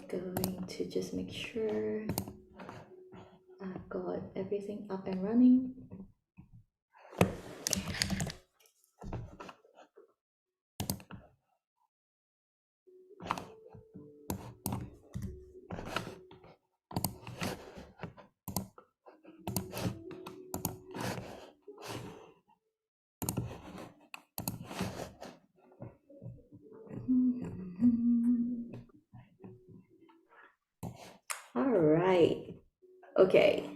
Going to just make sure I've got everything up and running. All right. Okay.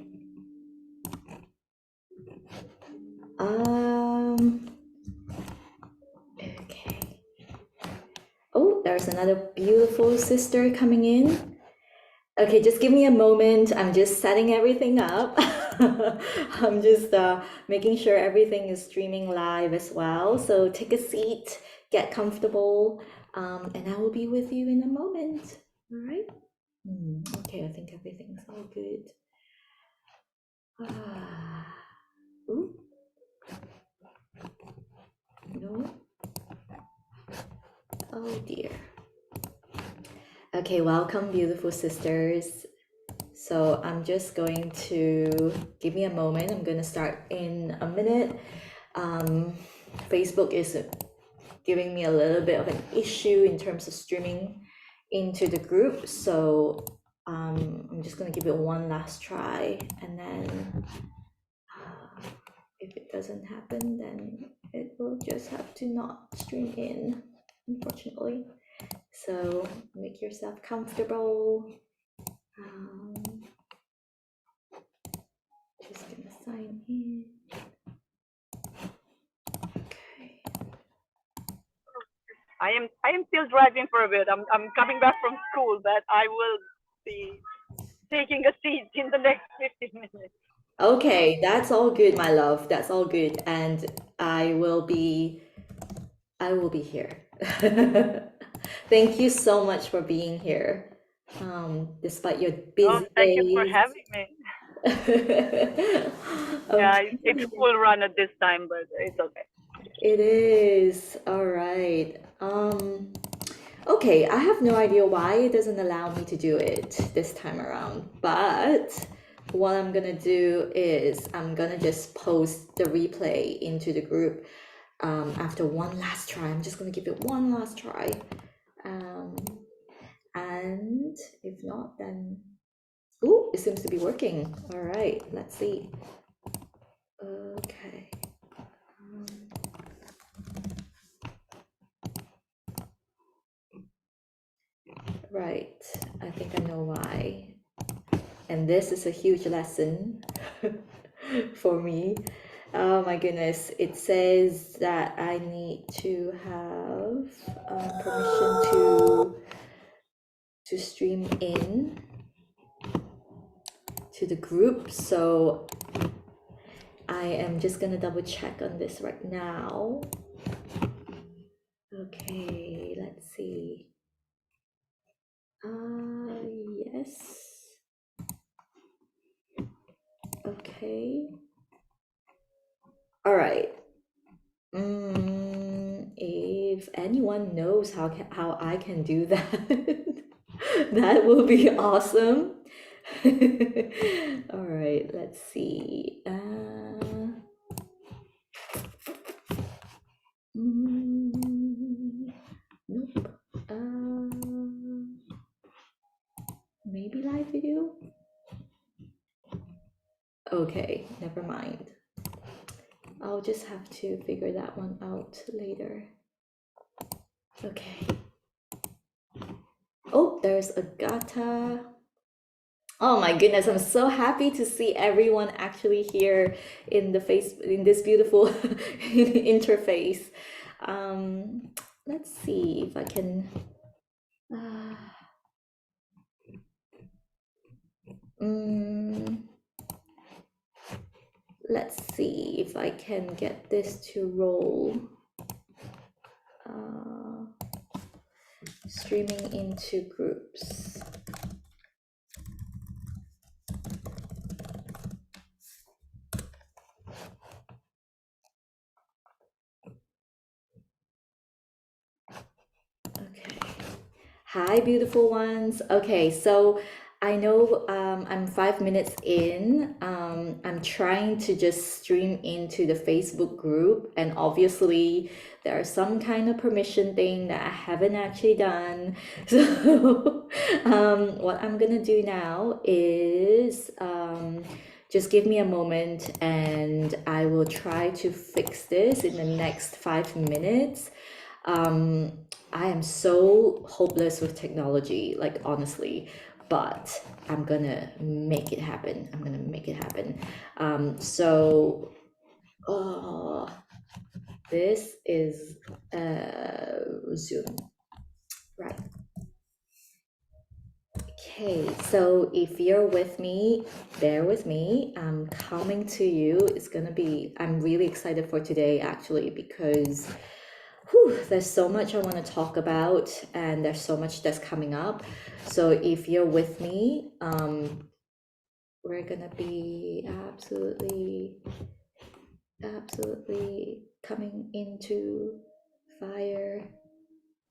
Okay. Oh, there's another beautiful sister coming in. Okay, just give me a moment. I'm just setting everything up. I'm just making sure everything is streaming live as well. So take a seat, get comfortable, and I will be with you in a moment. All right? Okay, I think everything's all good. Ooh, no. Oh dear. Okay, welcome, beautiful sisters. So I'm just going to give me a moment. I'm going to start in a minute. Facebook is giving me a little bit of an issue in terms of streaming into the group. So I'm just going to give it one last try. And then if it doesn't happen, then it will just have to not stream in, unfortunately. So make yourself comfortable. Just gonna sign in. Okay. I am still driving for a bit. I'm coming back from school, but I will be taking a seat in the next 15 minutes. Okay, that's all good, my love. That's all good. And I will be here. Thank you so much for being here. Despite your Oh, busy thank you for days. having me. Yeah, Okay. it's full run at this time, but it's okay. It is. All right. Okay, I have no idea why it doesn't allow me to do it this time around, but what I'm gonna do is I'm gonna just post the replay into the group after one last try. I'm just gonna give it one last try. And if not, then... Ooh, it seems to be working. All right, let's see. Okay. Right, I think I know why. And this is a huge lesson for me. Oh my goodness, it says that I need to have permission to stream in to the group. So I am just gonna double check on this right now. Okay, let's see. Yes. Okay. All right. If anyone knows how I can do that, that will be awesome. All right, let's see. Nope. Maybe live video? Okay, never mind. I'll just have to figure that one out later. Okay. Oh, there's Agata. Oh my goodness, I'm so happy to see everyone actually here in this beautiful interface. Let's see if I can let's see if I can get this to roll. Streaming into groups. Okay. Hi, beautiful ones. Okay, so I know I'm 5 minutes in. I'm trying to just stream into the Facebook group, and obviously, there are some kind of permission thing that I haven't actually done. So, what I'm gonna do now is just give me a moment, and I will try to fix this in the next 5 minutes. Um, I am so hopeless with technology, like honestly, but I'm gonna make it happen. I'm gonna make it happen. So, oh, this is Zoom, right? Okay, so if you're with me, bear with me. I'm coming to you. It's gonna be, I'm really excited for today actually because there's so much I want to talk about and there's so much that's coming up. So if you're with me, we're gonna be absolutely coming into fire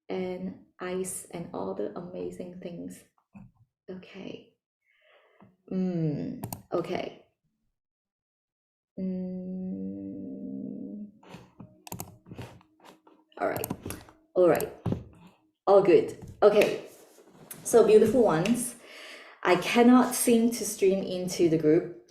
and ice and all the amazing things. Okay. Okay. All right. All right. All good. Okay. So beautiful ones. I cannot seem to stream into the group,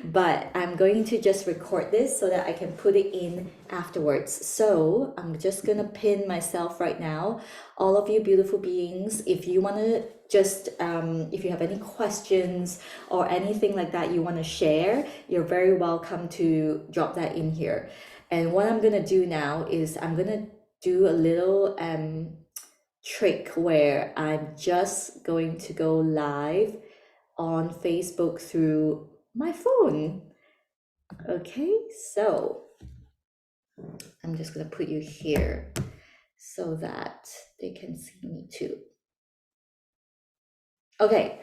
but I'm going to just record this so that I can put it in afterwards. So I'm just gonna pin myself right now. All of you beautiful beings, if you wanna just, if you have any questions or anything like that you wanna share, you're very welcome to drop that in here. And what I'm gonna do now is I'm gonna do a little trick where I'm just going to go live on Facebook through my phone. Okay, so I'm just gonna put you here so that they can see me too. Okay.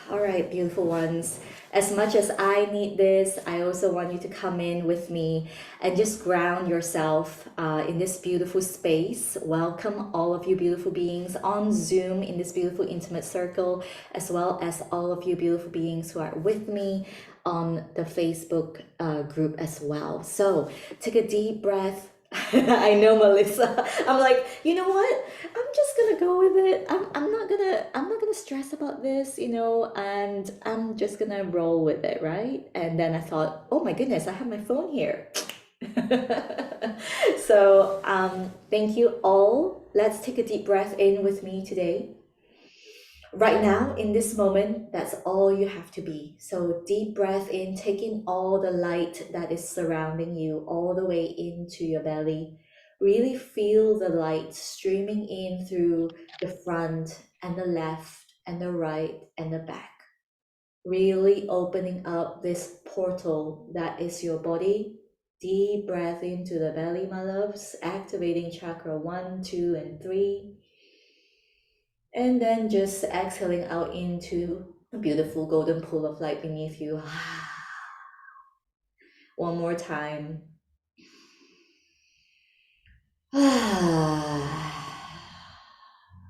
All right, beautiful ones. As much as I need this, I also want you to come in with me and just ground yourself in this beautiful space. Welcome all of you beautiful beings on Zoom in this beautiful intimate circle, as well as all of you beautiful beings who are with me on the Facebook group as well. So take a deep breath. I know, Melissa. I'm like, you know what? I'm just gonna go with it. I'm not gonna stress about this, and I'm just gonna roll with it, right? And then I thought, oh my goodness, I have my phone here. So thank you all. Let's take a deep breath in with me today. Right now, in this moment, that's all you have to be. So deep breath in, taking all the light that is surrounding you all the way into your belly. Really feel the light streaming in through the front and the left and the right and the back. Really opening up this portal that is your body. Deep breath into the belly, my loves, activating chakra 1, 2, and 3. And then just exhaling out into a beautiful golden pool of light beneath you. One more time.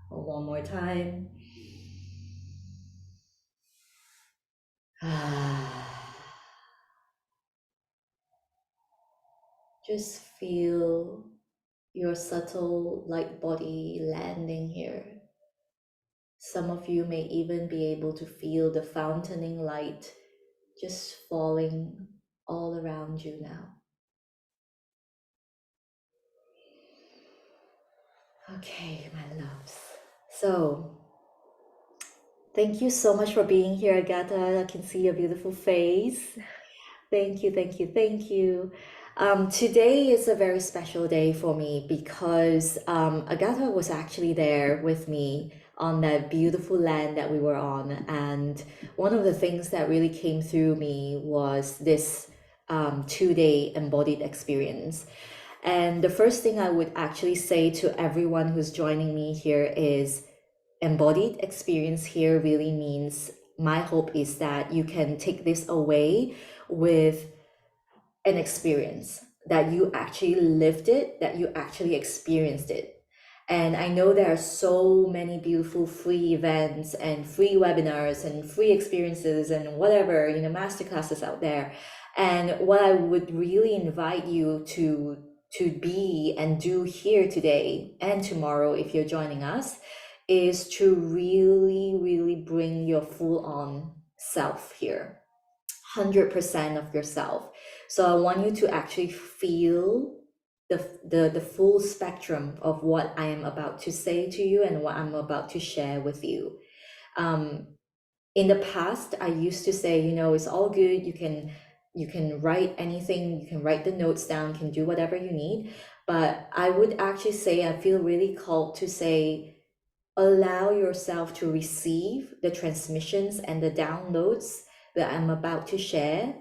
One more time. Just feel your subtle light body landing here. Some of you may even be able to feel the fountaining light just falling all around you now. Okay, my loves. So, thank you so much for being here, Agatha. I can see your beautiful face. Thank you, thank you, thank you. Today is a very special day for me because Agatha was actually there with me on that beautiful land that we were on. And one of the things that really came through me was this 2-day embodied experience. And the first thing I would actually say to everyone who's joining me here is embodied experience here really means my hope is that you can take this away with an experience, that you actually lived it, that you actually experienced it. And I know there are so many beautiful free events and free webinars and free experiences and whatever, masterclasses out there. And what I would really invite you to be and do here today and tomorrow, if you're joining us, is to really, really bring your full on self here, 100% of yourself. So I want you to actually feel the full spectrum of what I am about to say to you and what I'm about to share with you. In the past, I used to say, it's all good. You can write anything, you can write the notes down, you can do whatever you need. But I would actually say I feel really called to say, allow yourself to receive the transmissions and the downloads that I'm about to share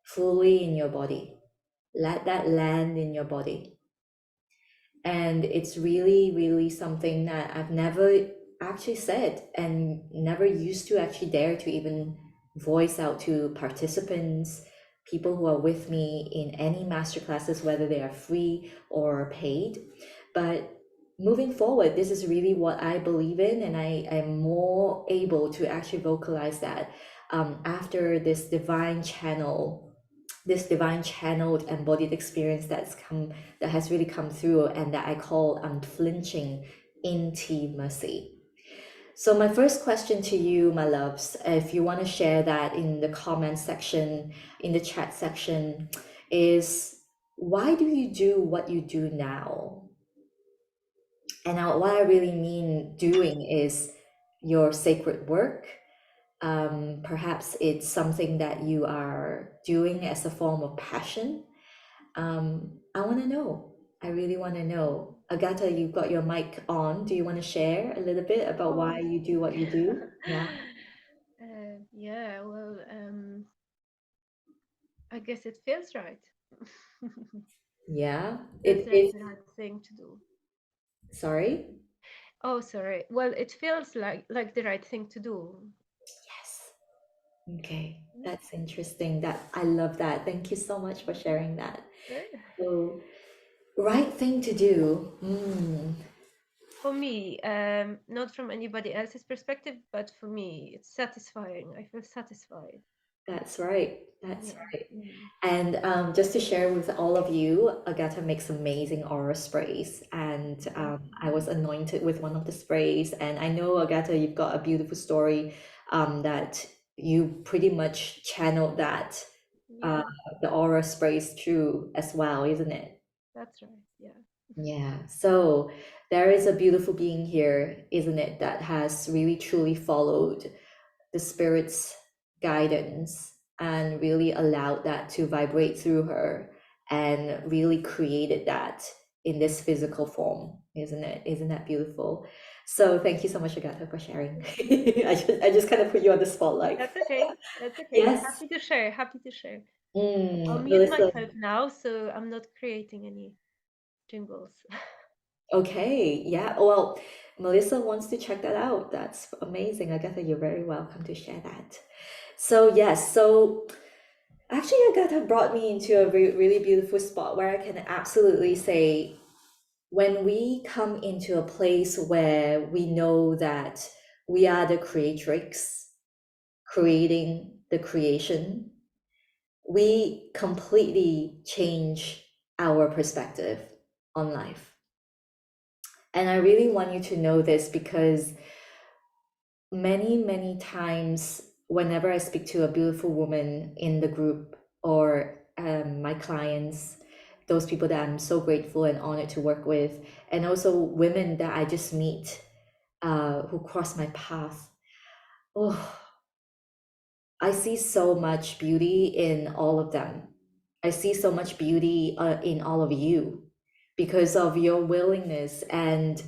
fully in your body. Let that land in your body. And it's really, really something that I've never actually said and never used to actually dare to even voice out to participants, people who are with me in any masterclasses, whether they are free or paid. But moving forward, this is really what I believe in, and I am more able to actually vocalize that after this divine channeled embodied experience that has really come through, and that I call unflinching intimacy. So my first question to you, my loves, if you want to share that in the comment section, in the chat section, is why do you do what you do now? And what I really mean doing is your sacred work. Perhaps it's something that you are doing as a form of passion. I want to know. I really want to know. Agatha, you've got your mic on. Do you want to share a little bit about why Oh, you do what you do? Yeah. yeah, well, I guess it feels right. Yeah. Feels It like is. the right thing to do. Sorry. Oh, sorry. Well, it feels like the right thing to do. Yes. Okay. That's interesting. That I love that. Thank you so much for sharing that. Eh, So, right thing to do. For me, not from anybody else's perspective, but for me, it's satisfying. I feel satisfied. That's right. That's Yeah. right. Mm. And just to share with all of you, Agatha makes amazing aura sprays, and Thank I was anointed with one of the sprays. And I know, Agatha, you've got a beautiful story that you pretty much channeled that you. uh, Yeah, the aura sprays through as well, isn't it? that's right. Yeah. Yeah. So there is a beautiful being here, isn't it, that has really truly followed the spirit's guidance and really allowed that to vibrate through her and really created that in this physical form, isn't it? Isn't that beautiful? So thank you so much, Agatha, for sharing. I just kind of put you on the spotlight. That's okay. That's okay. Yes. Happy to share. Happy to share. I'll mute Melissa. myself now, so I'm not creating any jingles. Okay, yeah. Well, Melissa wants to check that out. That's amazing. Agatha, you're very welcome to share that. So yes, so actually, Agatha brought me into a really beautiful spot where I can absolutely say, when we come into a place where we know that we are the creatrix, creating the creation, we completely change our perspective on life. And I really want you to know this because many, many times, whenever I speak to a beautiful woman in the group or my clients, those people that I'm so grateful and honored to work with, and also women that I just meet who cross my path, oh, I see so much beauty in all of them. I see so much beauty in all of you because of your willingness and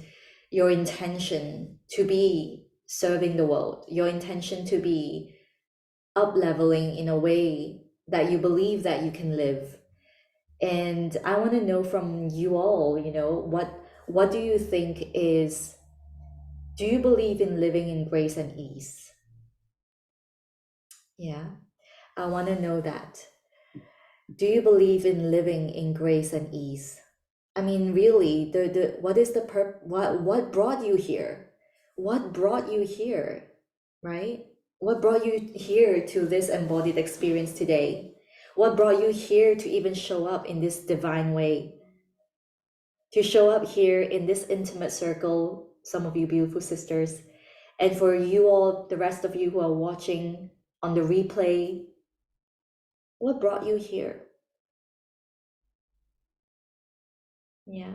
your intention to be serving the world, your intention to be up leveling in a way that you believe that you can live. And I want to know from you all, what do you think is, do you believe in living in grace and ease? Yeah, I want to know that. Do you believe in living in grace and ease? I mean, really, what is the what brought you here? What brought you here, right? What brought you here to this embodied experience today? What brought you here to even show up in this divine way? To show up here in this intimate circle, some of you beautiful sisters, and for you all, the rest of you who are watching on the replay, what brought you here? Yeah.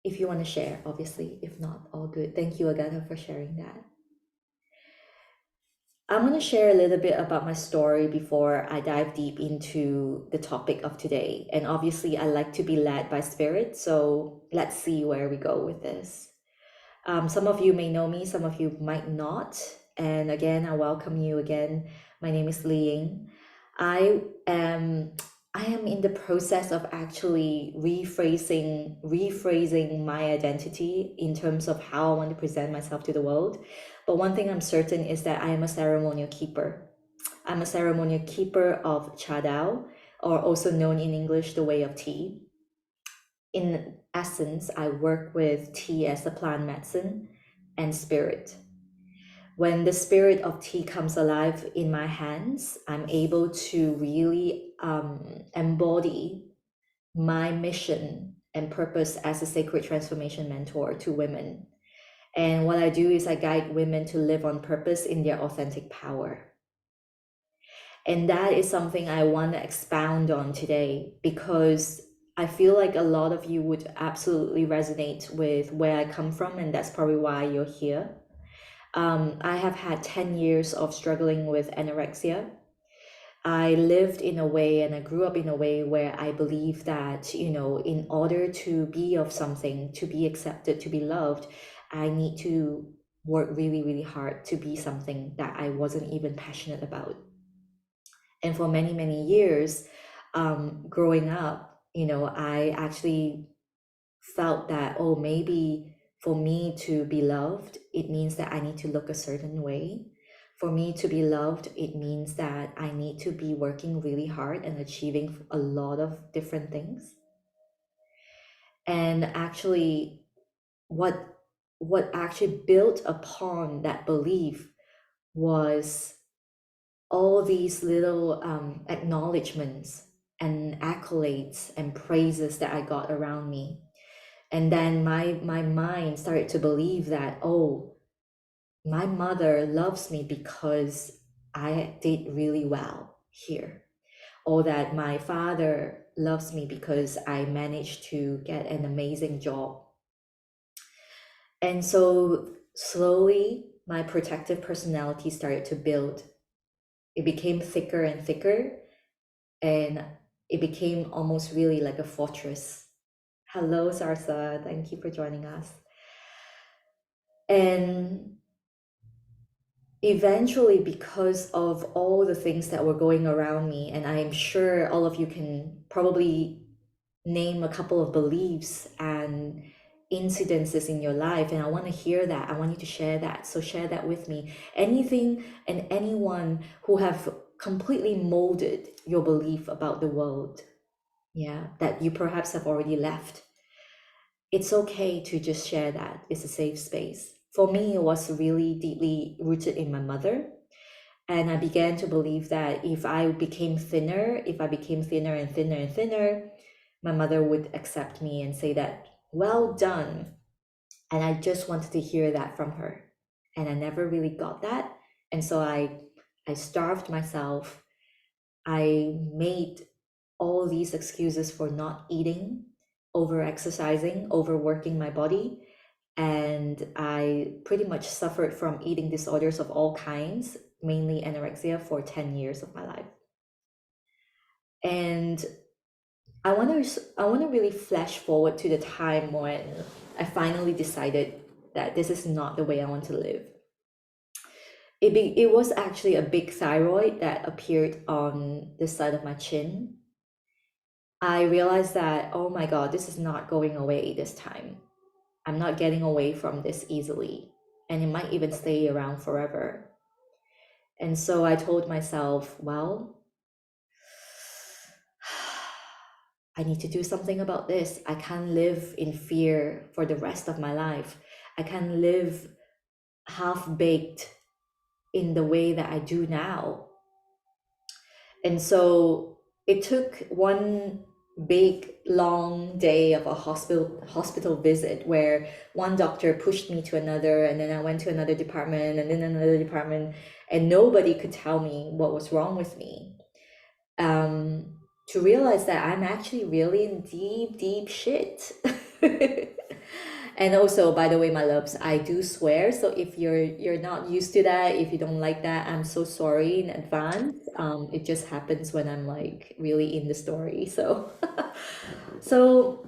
If you want to share, obviously. If not, all good. Thank you, Agatha, for sharing that. I want to share a little bit about my story before I dive deep into the topic of today. And obviously, I like to be led by spirit. So let's see where we go with this. Some of you may know me, some of you might not. And again, I welcome you again. My name is Li Ying. I am in the process of actually rephrasing my identity in terms of how I want to present myself to the world. But one thing I'm certain is that I am a ceremonial keeper. I'm a ceremonial keeper of Cha Dao, or also known in English the way of tea. In essence, I work with tea as a plant medicine and spirit. When the spirit of tea comes alive in my hands, I'm able to really embody my mission and purpose as a sacred transformation mentor to women. And what I do is I guide women to live on purpose in their authentic power. And that is something I want to expound on today, because I feel like a lot of you would absolutely resonate with where I come from, and that's probably why you're here. I have had 10 years of struggling with anorexia. I lived in a way and I grew up in a way where I believe that, in order to be of something, to be accepted, to be loved, I need to work really, really hard to be something that I wasn't even passionate about. And for many, many years, growing up, I actually felt that, oh, maybe for me to be loved, it means that I need to look a certain way. For me to be loved, it means that I need to be working really hard and achieving a lot of different things. And actually, what actually built upon that belief was all these little acknowledgements and accolades and praises that I got around me. And then my mind started to believe that, oh, my mother loves me because I did really well here, or that my father loves me because I managed to get an amazing job. And so slowly my protective personality started to build. It became thicker and thicker, and it became almost really like a fortress. Hello, Sarsa. Thank you for joining us. And eventually, because of all the things that were going around me, and I'm sure all of you can probably name a couple of beliefs and incidences in your life, and I want to hear that. I want you to share that. So share that with me. Anything and anyone who have completely molded your belief about the world, yeah, that you perhaps have already left. It's okay to just share that. It's a safe space. For me, it was really deeply rooted in my mother. And I began to believe that if I became thinner and thinner and thinner, my mother would accept me and say that, well done. And I just wanted to hear that from her. And I never really got that. And so I starved myself. I made all these excuses for not eating, over exercising, overworking my body. And I pretty much suffered from eating disorders of all kinds, mainly anorexia, for 10 years of my life. And I want to really flash forward to the time when I finally decided that this is not the way I want to live. It was actually a big thyroid that appeared on the side of my chin. I realized that, oh my God, this is not going away this time. I'm not getting away from this easily, and it might even stay around forever. And so I told myself, well, I need to do something about this. I can't live in fear for the rest of my life. I can't live half-baked in the way that I do now. And so it took one big long day of a hospital visit where one doctor pushed me to another, and then I went to another department and then another department, and nobody could tell me what was wrong with me. To realize that I'm actually really in deep shit. And also, by the way, my loves, I do swear. So if you're not used to that, if you don't like that, I'm so sorry in advance. It just happens when I'm like really in the story. So, so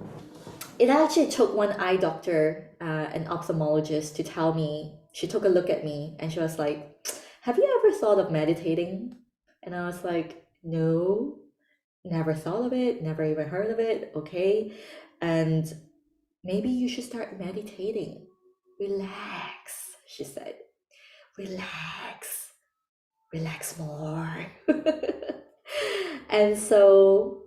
it actually took one eye doctor, an ophthalmologist, to tell me. She took a look at me and she was like, "Have you ever thought of meditating?" And I was like, "No, never thought of it, never even heard of it." Okay, and maybe you should start meditating. Relax, she said. Relax, relax more. And so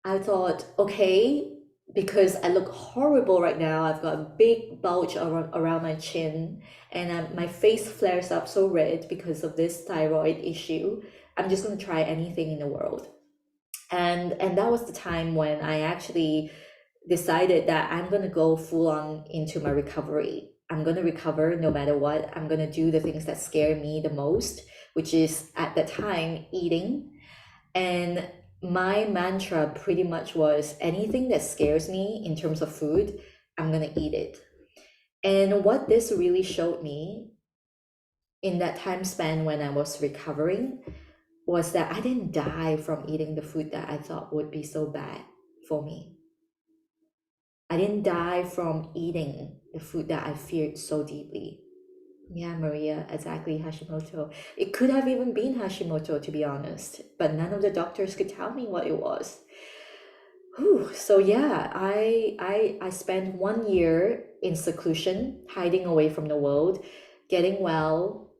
I thought, okay, because I look horrible right now. I've got a big bulge around my chin, and my face flares up so red because of this thyroid issue. I'm just going to try anything in the world. And that was the time when I actually decided that I'm going to go full on into my recovery. I'm going to recover no matter what. I'm going to do the things that scare me the most, which is at that time eating. And my mantra pretty much was anything that scares me in terms of food, I'm going to eat it. And what this really showed me in that time span when I was recovering was that I didn't die from eating the food that I thought would be so bad for me. I didn't die from eating the food that I feared so deeply. Yeah, Maria, exactly, Hashimoto. It could have even been Hashimoto, to be honest, but none of the doctors could tell me what it was. Whew. So yeah, I spent 1 year in seclusion, hiding away from the world, getting well.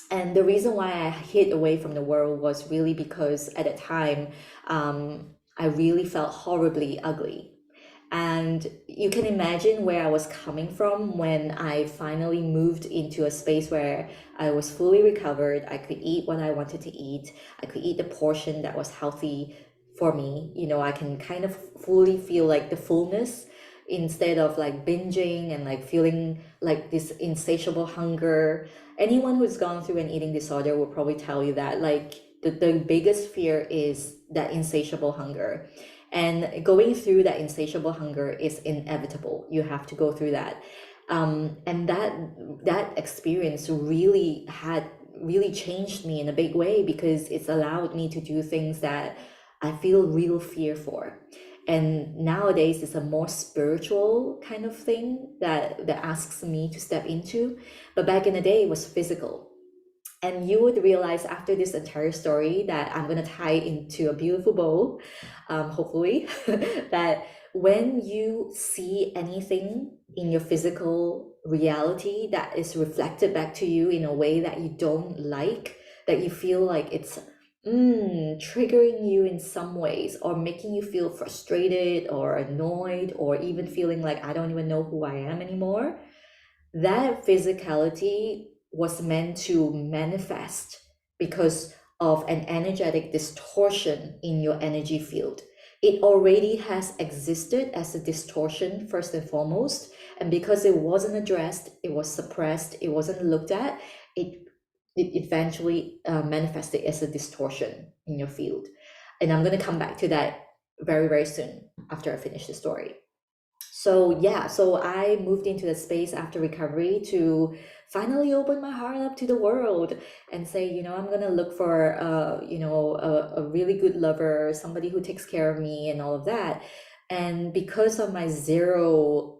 And the reason why I hid away from the world was really because at that time, I really felt horribly ugly. And you can imagine where I was coming from when I finally moved into a space where I was fully recovered. I could eat what I wanted to eat. I could eat the portion that was healthy for me. You know, I can kind of fully feel like the fullness instead of like binging and like feeling like this insatiable hunger. Anyone who's gone through an eating disorder will probably tell you that like the biggest fear is that insatiable hunger. And going through that insatiable hunger is inevitable. You have to go through that. And that experience really changed me in a big way because it's allowed me to do things that I feel real fear for. And nowadays it's a more spiritual kind of thing that asks me to step into. But back in the day it was physical. And you would realize after this entire story that I'm going to tie into a beautiful bow, hopefully, that when you see anything in your physical reality that is reflected back to you in a way that you don't like, that you feel like it's triggering you in some ways or making you feel frustrated or annoyed or even feeling like I don't even know who I am anymore, that physicality was meant to manifest because of an energetic distortion in your energy field. It already has existed as a distortion first and foremost, and because it wasn't addressed, it was suppressed, it wasn't looked at, it eventually manifested as a distortion in your field. And I'm going to come back to that very soon after I finish the story. So yeah, so I moved into the space after recovery to finally open my heart up to the world and say, you know, I'm gonna look for a really good lover, somebody who takes care of me and all of that. And because of my zero,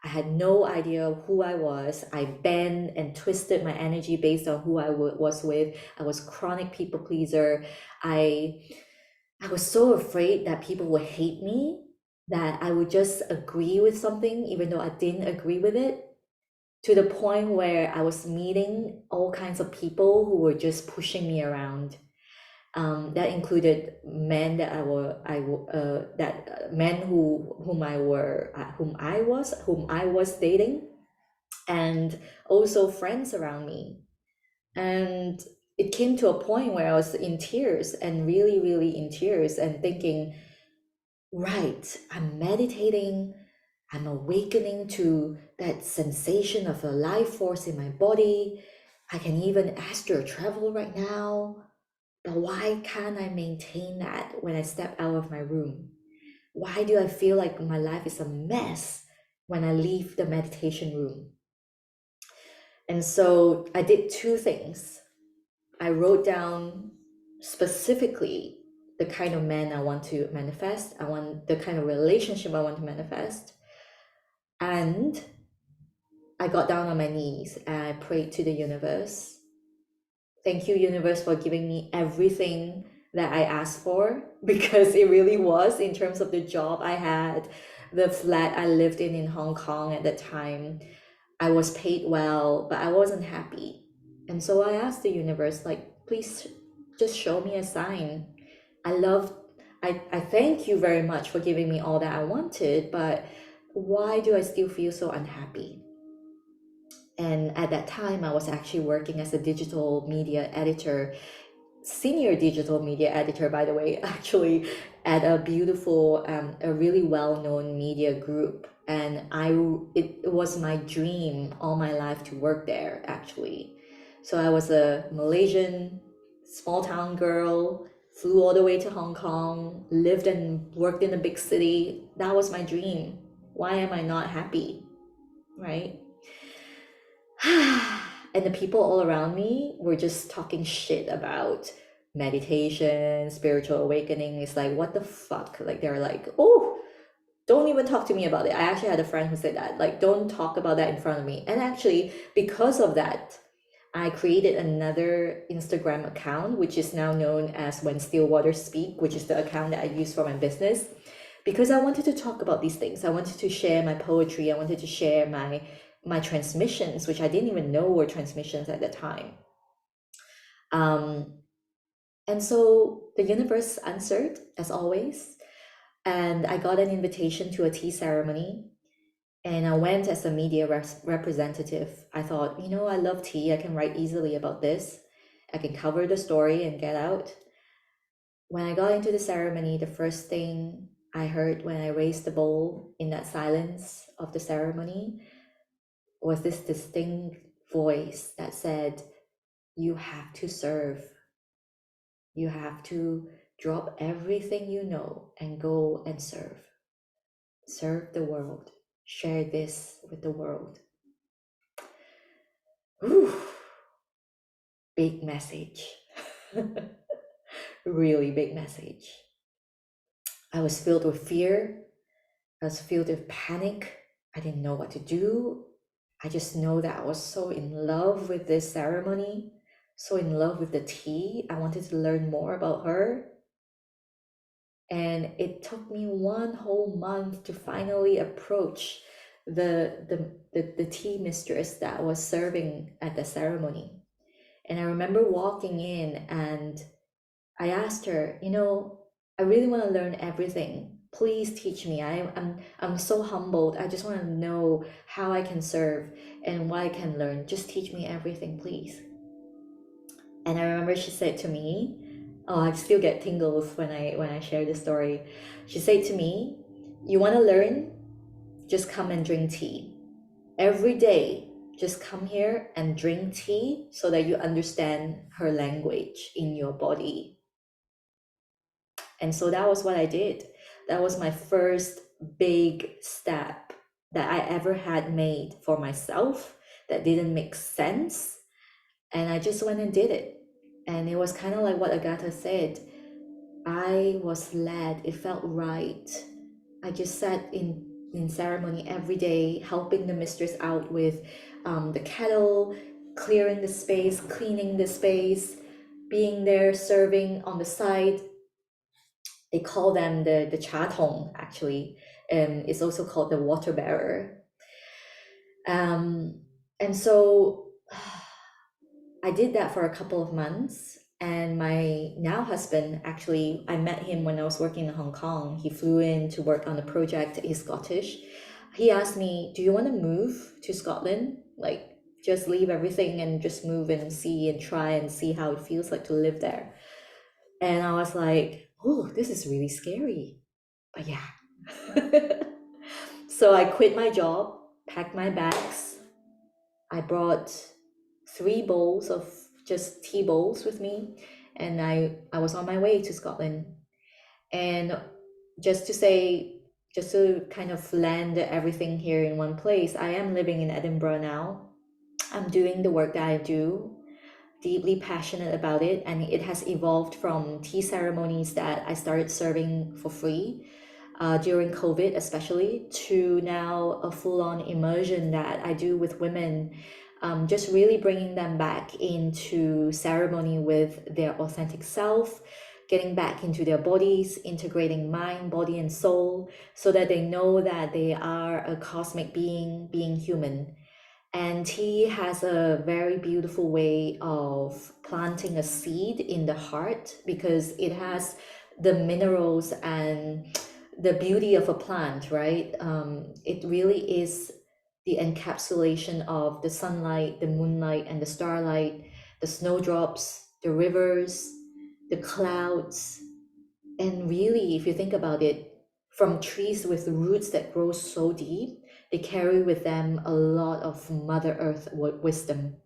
I had no idea who I was. I bent and twisted my energy based on who I was with. I was chronic people pleaser. I was so afraid that people would hate me that I would just agree with something even though I didn't agree with it, to the point where I was meeting all kinds of people who were just pushing me around. That included men that men whom I was dating, and also friends around me. And it came to a point where I was in tears, and really, really in tears, and thinking, right, I'm meditating, I'm awakening to that sensation of a life force in my body. I can even astral travel right now. But why can't I maintain that when I step out of my room? Why do I feel like my life is a mess when I leave the meditation room? And so I did two things. I wrote down specifically the kind of man I want to manifest. I want the kind of relationship I want to manifest. And I got down on my knees and I prayed to the universe. Thank you, universe, for giving me everything that I asked for, because it really was, in terms of the job I had, the flat I lived in Hong Kong at the time. I was paid well, but I wasn't happy. And so I asked the universe, like, please just show me a sign. I thank you very much for giving me all that I wanted, but why do I still feel so unhappy? And at that time, I was actually working as a digital media editor, senior digital media editor, by the way, actually, at a beautiful, a really well-known media group. And it was my dream all my life to work there, actually. So I was a Malaysian small town girl, flew all the way to Hong Kong, lived and worked in a big city. That was my dream. Why am I not happy, right? And the people all around me were just talking shit about meditation, spiritual awakening. It's like, what the fuck? Like, they're like, oh, don't even talk to me about it. I actually had a friend who said that, like, don't talk about that in front of me. And actually, because of that, I created another Instagram account, which is now known as When Still Waters Speak, which is the account that I use for my business, because I wanted to talk about these things. I wanted to share my poetry. I wanted to share my transmissions, which I didn't even know were transmissions at the time. And so the universe answered, as always, and I got an invitation to a tea ceremony, and I went as a media representative. I thought, I love tea. I can write easily about this. I can cover the story and get out. When I got into the ceremony, the first thing I heard when I raised the bowl in that silence of the ceremony was this distinct voice that said, you have to serve. You have to drop everything you know and go and serve. Serve the world. Share this with the world. Whew. Big message. Really big message. I was filled with fear. I was filled with panic. I didn't know what to do. I just know that I was so in love with this ceremony, so in love with the tea. I wanted to learn more about her. And it took me one whole month to finally approach the tea mistress that was serving at the ceremony. And I remember walking in and I asked her, I really want to learn everything. Please teach me. I'm so humbled. I just want to know how I can serve and what I can learn. Just teach me everything, please. And I remember she said to me, oh, I still get tingles when I share this story. She said to me, you want to learn? Just come and drink tea. Every day, just come here and drink tea so that you understand her language in your body. And so that was what I did. That was my first big step that I ever had made for myself that didn't make sense. And I just went and did it. And it was kind of like what Agatha said. I was led, it felt right. I just sat in ceremony every day, helping the mistress out with the kettle, clearing the space, cleaning the space, being there, serving on the side. They call them the cha tong, actually, and it's also called the water bearer. And so I did that for a couple of months, And my now husband, actually, I met him when I was working in Hong Kong. He flew in to work on the project. He's Scottish. He asked me, do you want to move to Scotland? Like, just leave everything and just move and see and try and see how it feels like to live there. And I was like, oh, this is really scary. But yeah. So I quit my job, packed my bags. I brought 3 bowls of just tea bowls with me, and I was on my way to Scotland. And just to say, just to kind of land everything here in one place, I am living in Edinburgh now. I'm doing the work that I do, deeply passionate about it, and it has evolved from tea ceremonies that I started serving for free during COVID, especially, to now a full-on immersion that I do with women, just really bringing them back into ceremony with their authentic self, getting back into their bodies, integrating mind, body, and soul, so that they know that they are a cosmic being human. And tea has a very beautiful way of planting a seed in the heart, because it has the minerals and the beauty of a plant, right? It really is the encapsulation of the sunlight, the moonlight, and the starlight, the snowdrops, the rivers, the clouds. And really, if you think about it, from trees with roots that grow so deep, they carry with them a lot of Mother Earth wisdom.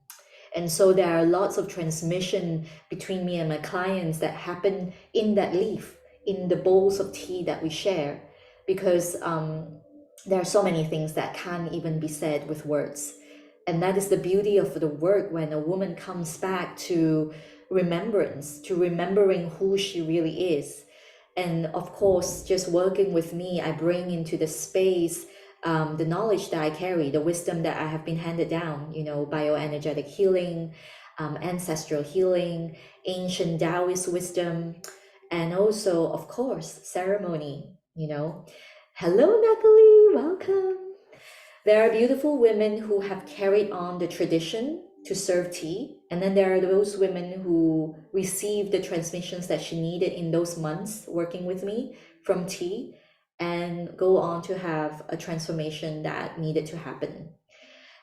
And so there are lots of transmission between me and my clients that happen in that leaf, in the bowls of tea that we share, because there are so many things that can't even be said with words. And that is the beauty of the work, when a woman comes back to remembrance, to remembering who she really is. And of course, just working with me, I bring into the space the knowledge that I carry, the wisdom that I have been handed down, bioenergetic healing, ancestral healing, ancient Taoist wisdom, and also, of course, ceremony. Hello, Natalie, welcome. There are beautiful women who have carried on the tradition to serve tea. And then there are those women who received the transmissions that she needed in those months working with me from tea, and go on to have a transformation that needed to happen.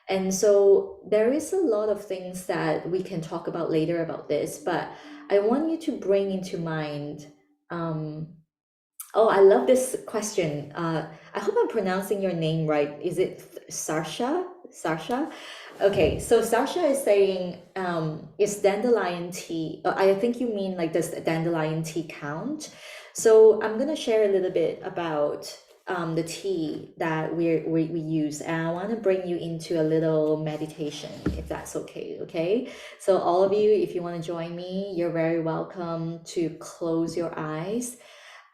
And so there is a lot of things that we can talk about later about this, but I want you to bring into mind, oh, I love this question. I hope I'm pronouncing your name right. Is it Sarsha? Sarsha? Okay, so Sarsha is saying, is dandelion tea, I think you mean like, does dandelion tea count? So I'm gonna share a little bit about the tea that we use, and I want to bring you into a little meditation, if that's okay. Okay, so all of you, if you want to join me, you're very welcome to close your eyes.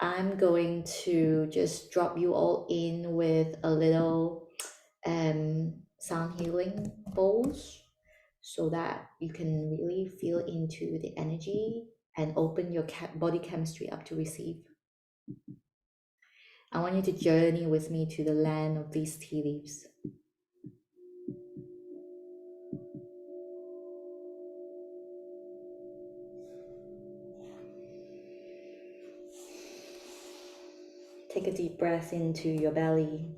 I'm going to just drop you all in with a little sound healing bowls, so that you can really feel into the energy and open your body chemistry up to receive. I want you to journey with me to the land of these tea leaves. Take a deep breath into your belly,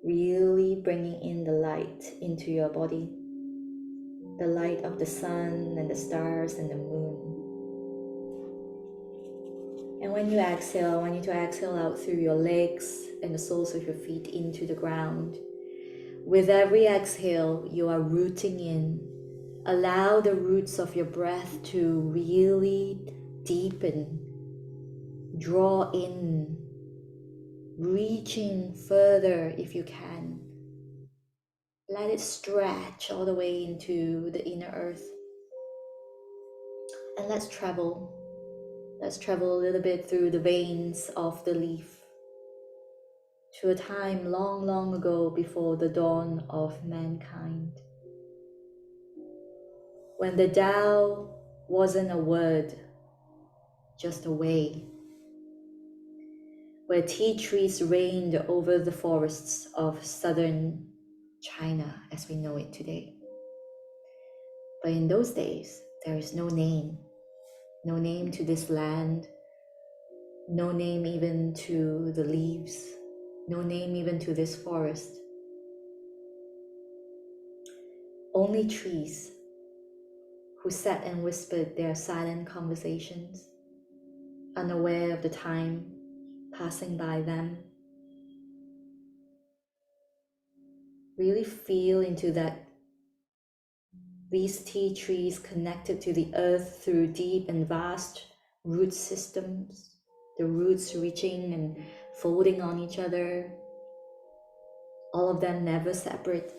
really bringing in the light into your body, the light of the sun and the stars and the moon. And when you exhale, I want you to exhale out through your legs and the soles of your feet into the ground. With every exhale, you are rooting in. Allow the roots of your breath to really deepen, draw in, reaching further if you can. Let it stretch all the way into the inner earth. And let's travel. Let's travel a little bit through the veins of the leaf, to a time long, long ago, before the dawn of mankind, when the Tao wasn't a word, just a way, where tea trees reigned over the forests of southern China as we know it today. But in those days, there is no name. no name to this land, no name even to the leaves, no name even to this forest. Only trees who sat and whispered their silent conversations, unaware of the time passing by them. Really feel into that these tea trees connected to the earth through deep and vast root systems, the roots reaching and folding on each other, all of them never separate,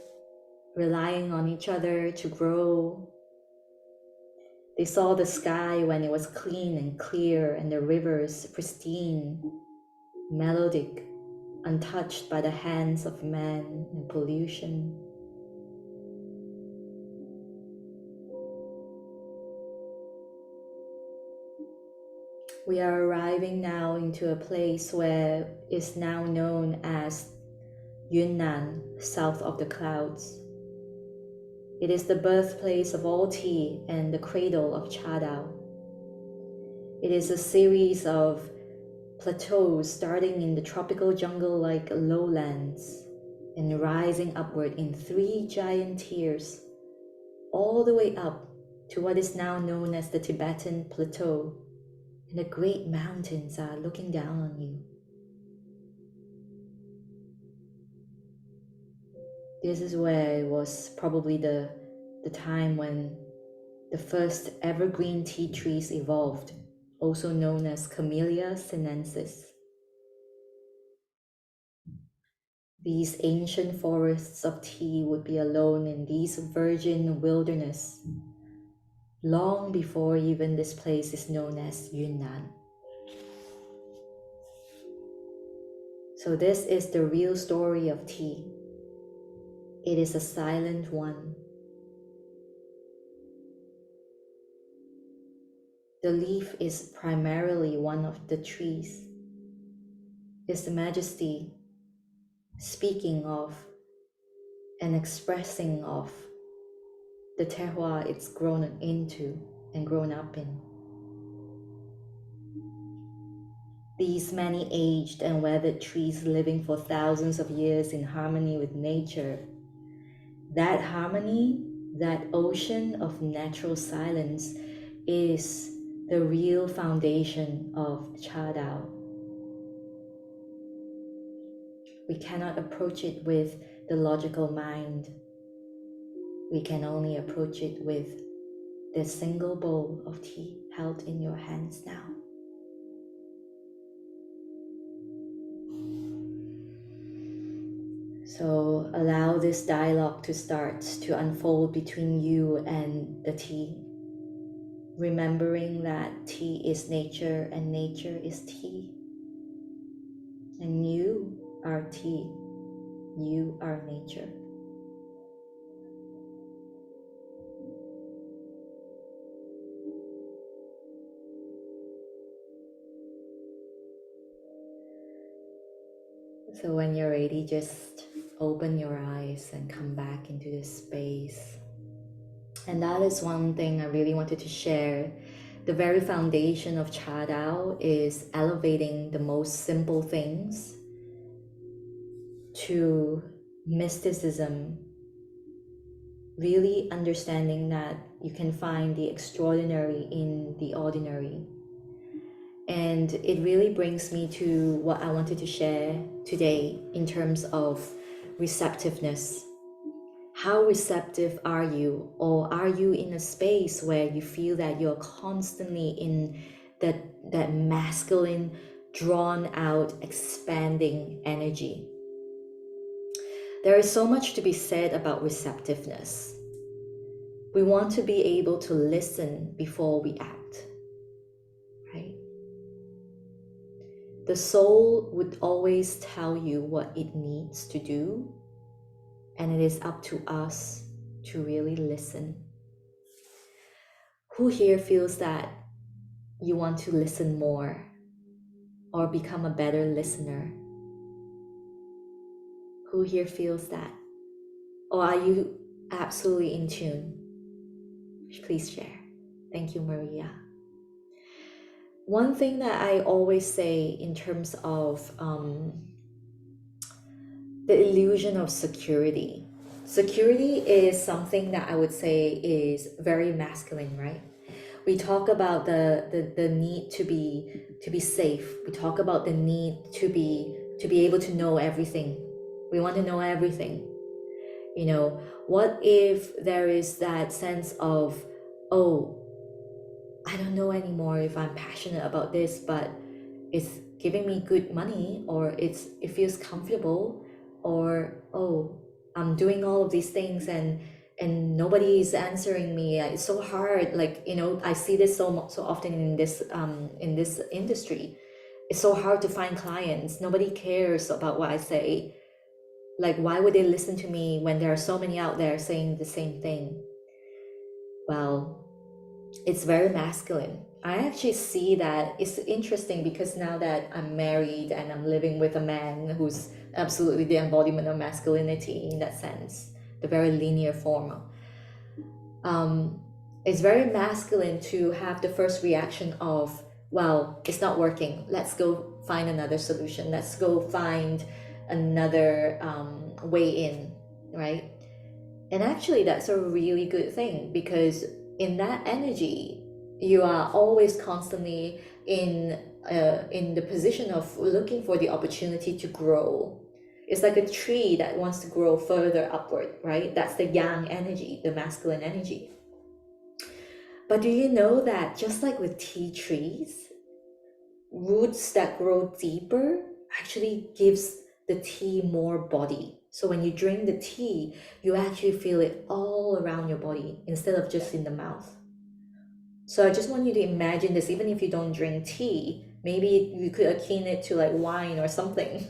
relying on each other to grow. They saw the sky when it was clean and clear, and the rivers pristine, melodic, untouched by the hands of man and pollution. We are arriving now into a place where is now known as Yunnan, south of the clouds. It is the birthplace of all tea and the cradle of Cha Dao. It is a series of plateaus starting in the tropical jungle-like lowlands and rising upward in 3 giant tiers, all the way up to what is now known as the Tibetan Plateau, and the great mountains are looking down on you. This is where it was probably the time when the first evergreen tea trees evolved, also known as Camellia sinensis. These ancient forests of tea would be alone in these virgin wilderness long before even this place is known as Yunnan. So this is the real story of tea. It is a silent one. The leaf is primarily one of the trees. It's the majesty speaking of and expressing of the terroir it's grown into and grown up in. These many aged and weathered trees living for thousands of years in harmony with nature. That harmony, that ocean of natural silence is the real foundation of Cha Dao. We cannot approach it with the logical mind. We can only approach it with this single bowl of tea held in your hands now. So allow this dialogue to start to unfold between you and the tea, remembering that tea is nature and nature is tea. And you are tea, you are nature. So when you're ready, just open your eyes and come back into this space. And that is one thing I really wanted to share. The very foundation of Cha Dao is elevating the most simple things to mysticism, really understanding that you can find the extraordinary in the ordinary. And it really brings me to what I wanted to share today in terms of receptiveness. How receptive are you? Or are you in a space where you feel that you're constantly in that masculine, drawn out, expanding energy? There is so much to be said about receptiveness. We want to be able to listen before we act, right? The soul would always tell you what it needs to do, and it is up to us to really listen. Who here feels that you want to listen more or become a better listener? Who here feels that? Or are you absolutely in tune? Please share. Thank you, Maria. one thing that I always say in terms of the illusion of security. Security is something that I would say is very masculine, right? We talk about the need to be safe. We talk about the need to be able to know everything. We want to know everything. You know, what if there is that sense of, oh, I don't know anymore if I'm passionate about this, but it's giving me good money, or it feels comfortable, or oh, I'm doing all of these things and nobody is answering me. It's so hard. Like, you know, I see this so often in this industry. It's so hard to find clients. Nobody cares about what I say. Like, why would they listen to me when there are so many out there saying the same thing? Well, it's very masculine. I actually see that. It's interesting because now that I'm married and I'm living with a man who's absolutely the embodiment of masculinity in that sense, the very linear form, it's very masculine to have the first reaction of, well, it's not working. Let's go find another solution. Let's go find another way in, right? And actually, that's a really good thing, because in that energy, you are always constantly in the position of looking for the opportunity to grow. It's like a tree that wants to grow further upward, right? That's the yang energy, the masculine energy. But do you know that just like with tea trees, roots that grow deeper actually gives the tea more body. So when you drink the tea, you actually feel it all around your body instead of just in the mouth. So I just want you to imagine this, even if you don't drink tea, maybe you could akin it to like wine or something.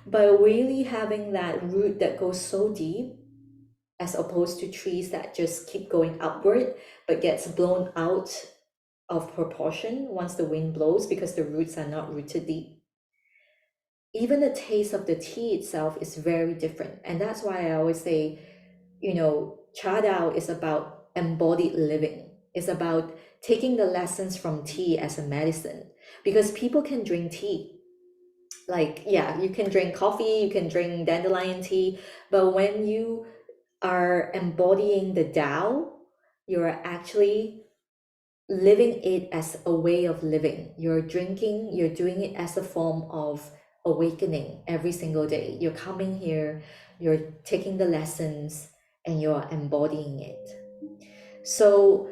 But really having that root that goes so deep, as opposed to trees that just keep going upward but gets blown out of proportion once the wind blows because the roots are not rooted deep. Even the taste of the tea itself is very different. And that's why I always say, you know, Cha Dao is about embodied living. It's about taking the lessons from tea as a medicine. Because people can drink tea. Like, yeah, you can drink coffee, you can drink dandelion tea, but when you are embodying the Tao, you're actually living it as a way of living. You're drinking, you're doing it as a form of awakening every single day. You're coming here, you're taking the lessons, and you're embodying it. So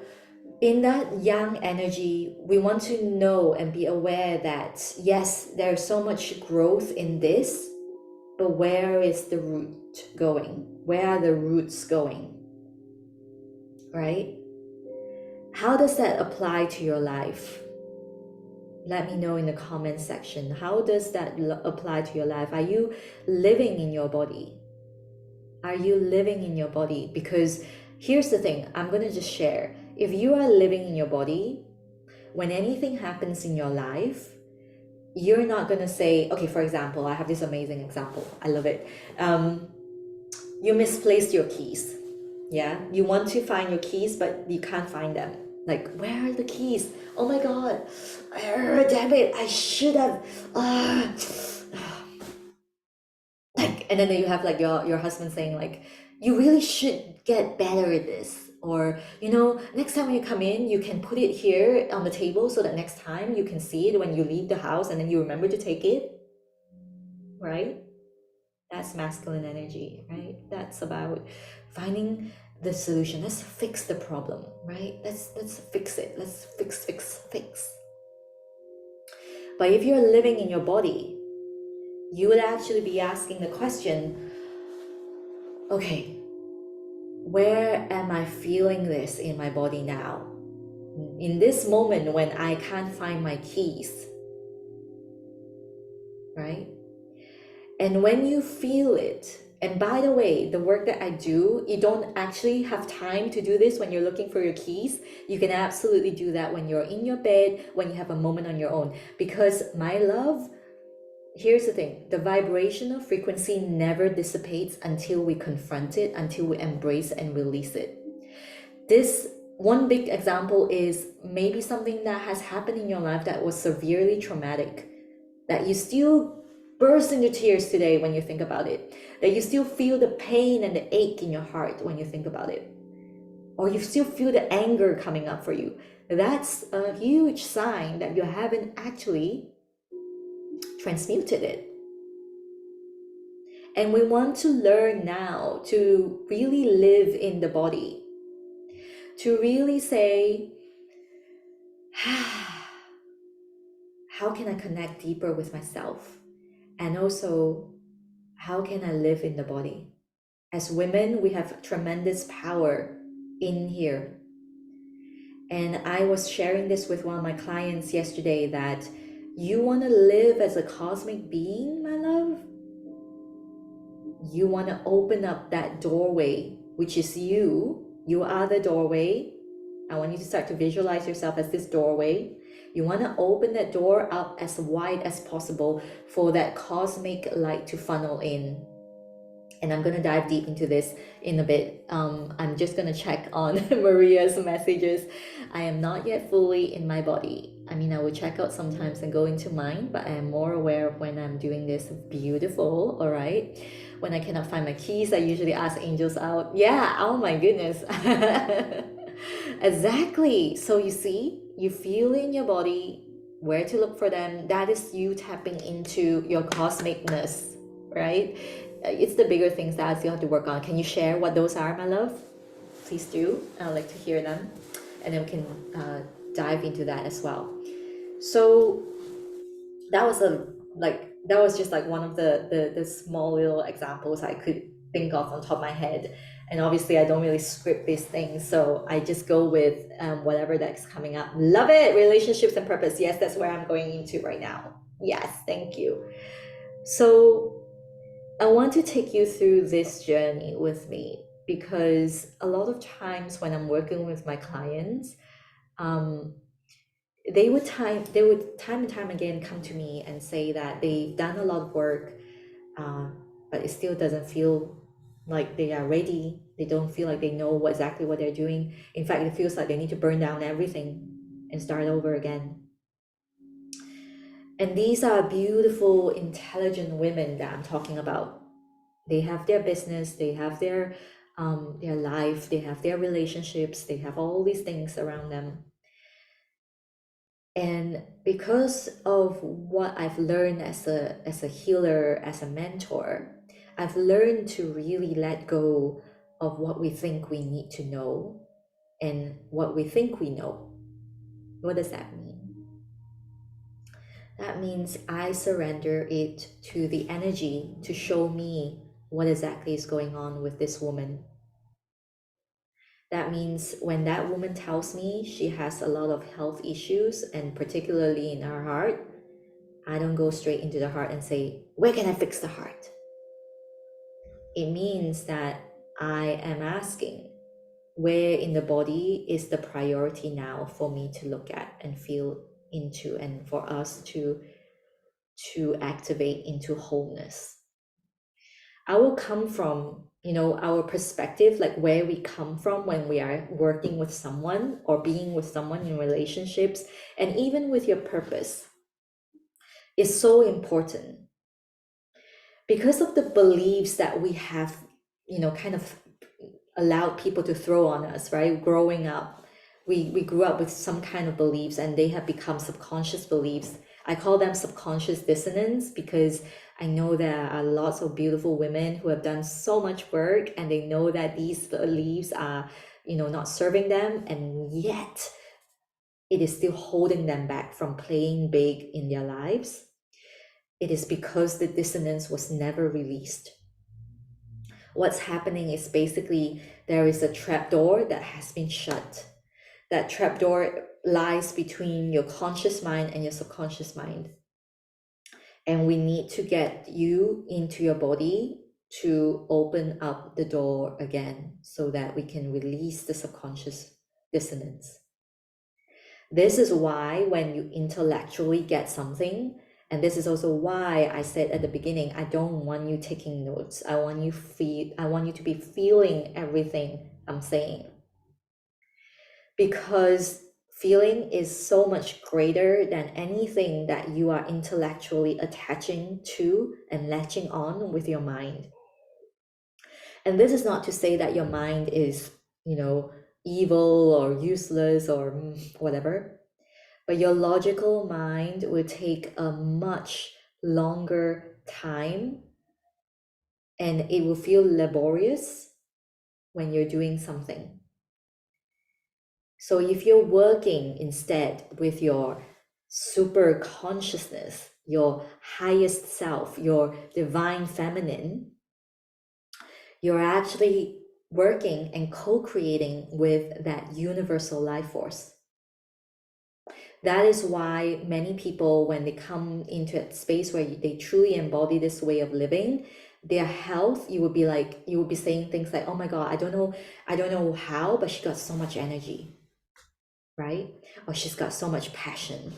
in that yang energy, we want to know and be aware that yes, there's so much growth in this, but where is the root going? Where are the roots going? Right? How does that apply to your life? Let me know in the comment section. How does that apply to your life? Are you living in your body? Are you living in your body? Because here's the thing, I'm going to just share. If you are living in your body, when anything happens in your life, you're not going to say, okay, for example, I have this amazing example. I love it. You misplaced your keys. Yeah, you want to find your keys, but you can't find them. Like, where are the keys? Oh my god, damn it, I should have. Like, and then you have like your husband saying like, you really should get better at this, or you know, next time when you come in, you can put it here on the table so that next time you can see it when you leave the house, and then you remember to take it. Right? That's masculine energy, right? That's about finding the solution. Let's fix the problem, right? Let's fix it. Let's fix. But if you're living in your body, you would actually be asking the question, okay, where am I feeling this in my body now? In this moment when I can't find my keys, right? And when you feel it, and by the way, the work that I do, you don't actually have time to do this when you're looking for your keys. You can absolutely do that when you're in your bed, when you have a moment on your own. Because my love, here's the thing, the vibrational frequency never dissipates until we confront it, until we embrace and release it. This one big example is maybe something that has happened in your life that was severely traumatic, that you still burst into tears today when you think about it, that you still feel the pain and the ache in your heart when you think about it, or you still feel the anger coming up for you. That's a huge sign that you haven't actually transmuted it. And we want to learn now to really live in the body, to really say, how can I connect deeper with myself? And also, how can I live in the body? As women, we have tremendous power in here. And I was sharing this with one of my clients yesterday, that you want to live as a cosmic being, my love. You want to open up that doorway, which is you. You are the doorway. I want you to start to visualize yourself as this doorway. You want to open that door up as wide as possible for that cosmic light to funnel in. And I'm going to dive deep into this in a bit. I'm just going to check on Maria's messages. I am not yet fully in my body. I mean, I will check out sometimes and go into mine, but I am more aware of when I'm doing this beautiful, all right? When I cannot find my keys, I usually ask angels out. Yeah, oh my goodness. Exactly. So you see, you feel in your body where to look for them. That is you tapping into your cosmicness, right? It's the bigger things that I still have to work on. Can you share what those are, my love? Please do. I'd like to hear them, and then we can dive into that as well. So that was just like one of the small little examples I could think of on top of my head. And obviously I don't really script these things, so I just go with whatever that's coming up. Love it. Relationships and purpose. Yes, that's where I'm going into right now. Yes, thank you. So I want to take you through this journey with me, because a lot of times when I'm working with my clients, they would time and time again come to me and say that they've done a lot of work, but it still doesn't feel like they are ready. They don't feel like they know exactly what they're doing. In fact, it feels like they need to burn down everything and start over again. And these are beautiful, intelligent women that I'm talking about. They have their business, they have their life, they have their relationships, they have all these things around them. And because of what I've learned as a healer, as a mentor, I've learned to really let go of what we think we need to know and what we think we know. What does that mean? That means I surrender it to the energy to show me what exactly is going on with this woman. That means when that woman tells me she has a lot of health issues, and particularly in her heart, I don't go straight into the heart and say, where can I fix the heart? It means that I am asking, where in the body is the priority now for me to look at and feel into, and for us to activate into wholeness. I will come from, our perspective, like where we come from when we are working with someone or being with someone in relationships, and even with your purpose, is so important because of the beliefs that we have, kind of allowed people to throw on us, right? Growing up, we grew up with some kind of beliefs, and they have become subconscious beliefs. I call them subconscious dissonance because I know there are lots of beautiful women who have done so much work, and they know that these beliefs are, not serving them, and yet it is still holding them back from playing big in their lives. It is because the dissonance was never released. What's happening is basically there is a trapdoor that has been shut. That trapdoor lies between your conscious mind and your subconscious mind. And we need to get you into your body to open up the door again so that we can release the subconscious dissonance. This is why when you intellectually get something, and this is also why I said at the beginning, I don't want you taking notes. I want you to be feeling everything I'm saying. because feeling is so much greater than anything that you are intellectually attaching to and latching on with your mind. And this is not to say that your mind is, evil or useless or whatever, but your logical mind will take a much longer time and it will feel laborious when you're doing something. So if you're working instead with your super consciousness, your highest self, your divine feminine, you're actually working and co-creating with that universal life force. That is why many people, when they come into a space where they truly embody this way of living, their health, you would be saying things like, oh my God, I don't know how, but she got so much energy, right? Or she's got so much passion.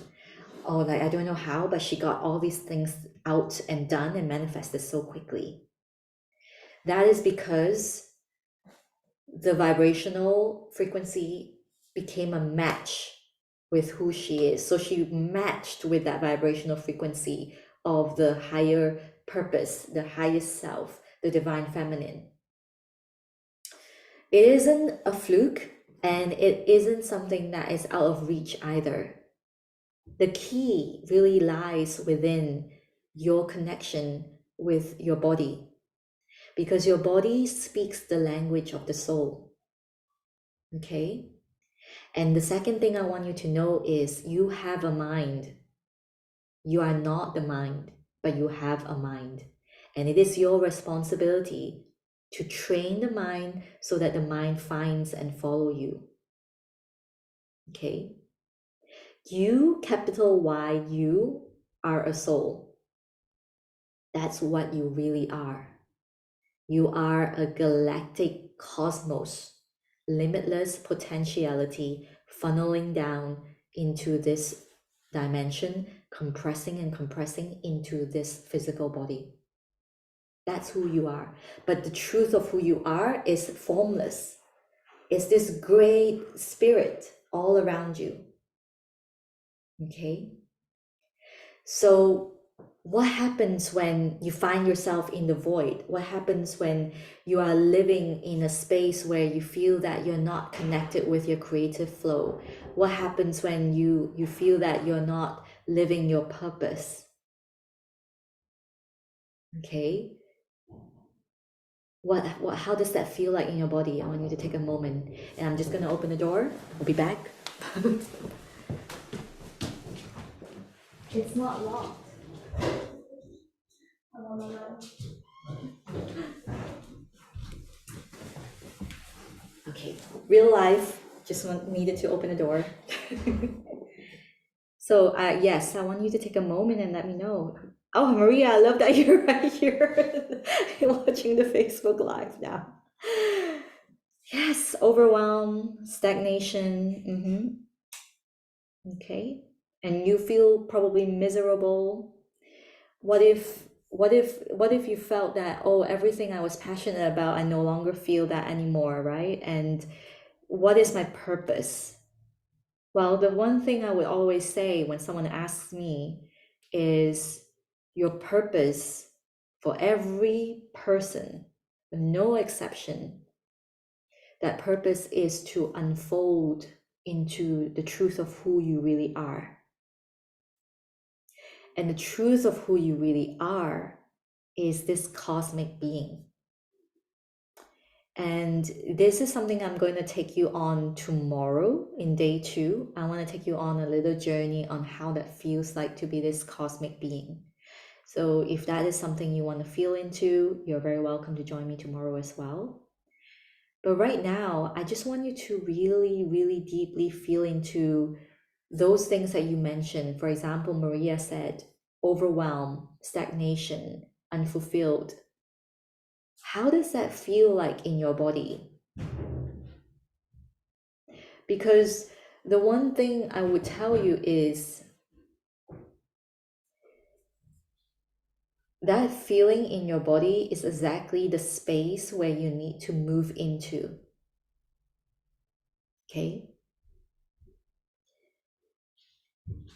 Or like, I don't know how, but she got all these things out and done and manifested so quickly. That is because the vibrational frequency became a match with who she is. So she matched with that vibrational frequency of the higher purpose, the highest self, the divine feminine. It isn't a fluke, and it isn't something that is out of reach either. The key really lies within your connection with your body, because your body speaks the language of the soul. Okay? And the second thing I want you to know is you have a mind. You are not the mind, but you have a mind. And it is your responsibility to train the mind so that the mind finds and follow you. Okay? You, capital Y, you are a soul. That's what you really are. You are a galactic cosmos, limitless potentiality funneling down into this dimension, compressing and compressing into this physical body. That's who you are. But the truth of who you are is formless. It's this great spirit all around you. Okay? So what happens when you find yourself in the void? What happens when you are living in a space where you feel that you're not connected with your creative flow? What happens when you feel that you're not living your purpose? Okay? How does that feel like in your body? I want you to take a moment, and I'm just going to open the door. I'll be back. It's not locked. Okay, real life, needed to open the door. So yes, I want you to take a moment and let me know. Oh, Maria, I love that you're right here watching the Facebook Live now. Yes, overwhelm, stagnation. Okay, and you feel probably miserable. What if you felt that, oh, everything I was passionate about, I no longer feel that anymore, right? And what is my purpose? Well, the one thing I would always say when someone asks me is your purpose for every person, no exception, that purpose is to unfold into the truth of who you really are. And the truth of who you really are is this cosmic being. And this is something I'm going to take you on tomorrow in day 2. I want to take you on a little journey on how that feels like to be this cosmic being. So if that is something you want to feel into, you're very welcome to join me tomorrow as well. But right now, I just want you to really, really deeply feel into those things that you mentioned. For example, Maria said, overwhelm, stagnation, unfulfilled. How does that feel like in your body? Because the one thing I would tell you is that feeling in your body is exactly the space where you need to move into. Okay?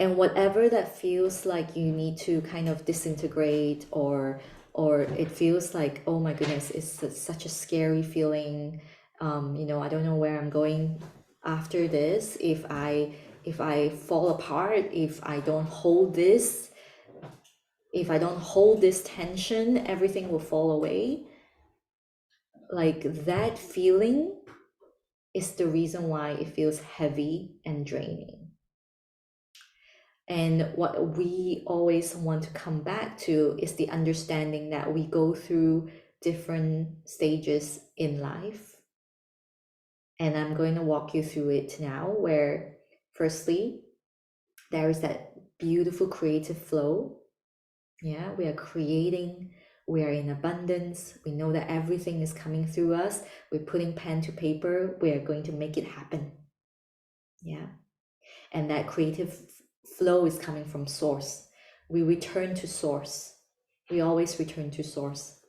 And whatever that feels like you need to kind of disintegrate, or it feels like, oh my goodness, it's such a scary feeling. You know, I don't know where I'm going after this. If I fall apart, if I don't hold this tension, everything will fall away. Like that feeling is the reason why it feels heavy and draining. And what we always want to come back to is the understanding that we go through different stages in life. And I'm going to walk you through it now, where firstly, there is that beautiful creative flow. Yeah, we are creating, we are in abundance. We know that everything is coming through us. We're putting pen to paper. We are going to make it happen. Yeah. And that creative flow is coming from source. We return to source. We always return to source.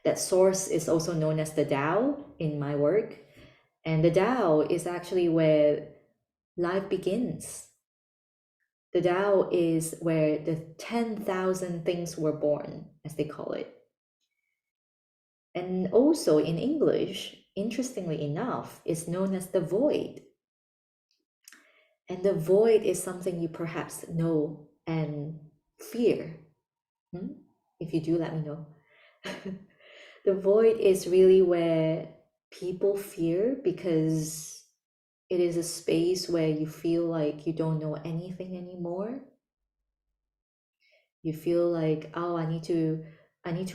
That source is also known as the Tao in my work. And the Tao is actually where life begins. The Tao is where the 10,000 things were born, as they call it. And also in English, interestingly enough, is known as the void. And the void is something you perhaps know and fear. If you do, let me know. The void is really where people fear, because it is a space where you feel like you don't know anything anymore. You feel like, oh, I need to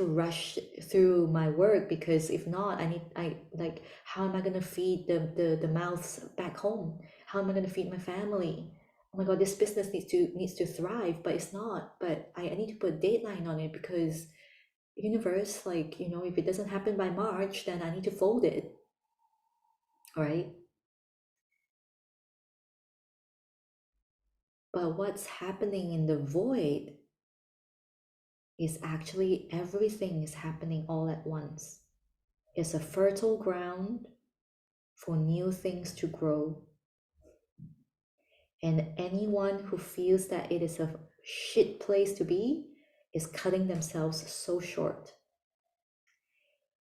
rush through my work, because if not, how am I gonna feed the mouths back home? How am I gonna feed my family? Oh my god, this business needs to thrive, but it's not. But I need to put a deadline on it, because universe, like, you know, if it doesn't happen by March, then I need to fold it. All right. But what's happening in the void is actually everything is happening all at once. It's a fertile ground for new things to grow. And anyone who feels that it is a shit place to be is cutting themselves so short.